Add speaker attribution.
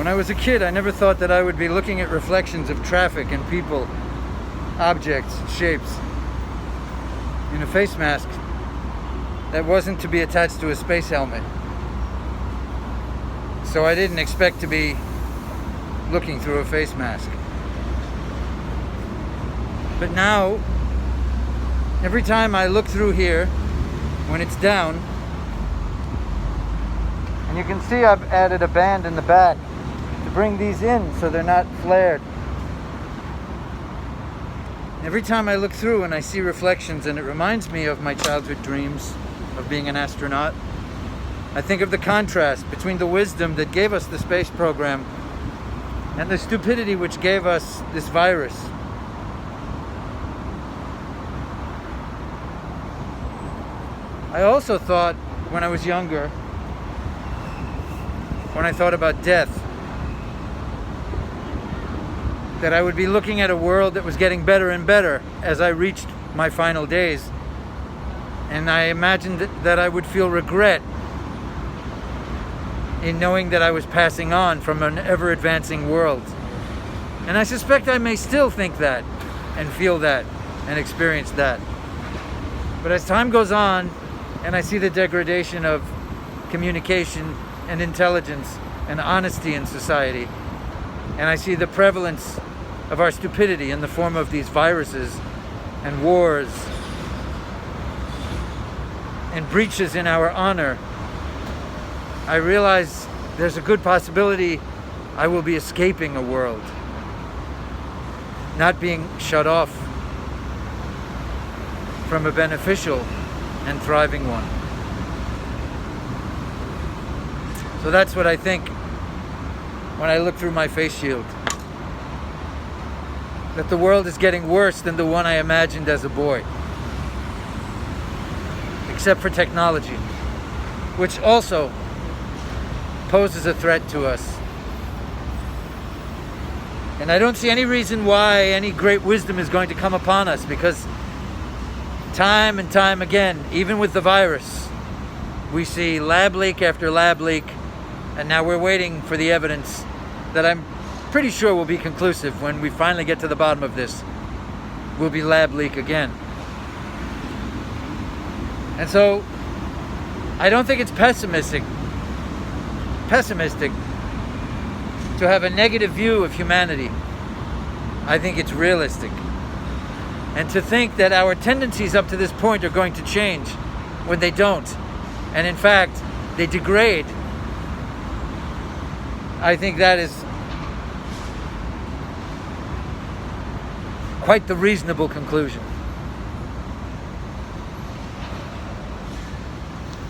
Speaker 1: When I was a kid, I never thought that I would be looking at reflections of traffic and people, objects, shapes, in a face mask that wasn't to be attached to a space helmet. So I didn't expect to be looking through a face mask. But now, every time I look through here, when it's down, and you can see I've added a band in the back to bring these in so they're not flared. Every time I look through and I see reflections, and it reminds me of my childhood dreams of being an astronaut, I think of the contrast between the wisdom that gave us the space program and the stupidity which gave us this virus. I also thought when I was younger, when I thought about death, that I would be looking at a world that was getting better and better as I reached my final days. And I imagined that I would feel regret in knowing that I was passing on from an ever-advancing world. And I suspect I may still think that, and feel that, and experience that. But as time goes on, and I see the degradation of communication and intelligence and honesty in society, and I see the prevalence of our stupidity in the form of these viruses and wars and breaches in our honor, I realize there's a good possibility I will be escaping a world, not being shut off from a beneficial and thriving one. So that's what I think when I look through my face shield. That the world is getting worse than the one I imagined as a boy. Except for technology, which also poses a threat to us. And I don't see any reason why any great wisdom is going to come upon us, because time and time again, even with the virus, we see lab leak after lab leak, and now we're waiting for the evidence that I'm pretty sure will be conclusive when we finally get to the bottom of this. Will be lab leak again. And so, I don't think it's pessimistic to have a negative view of humanity. I think it's realistic. And to think that our tendencies up to this point are going to change when they don't, and in fact, they degrade, I think that is quite the reasonable conclusion.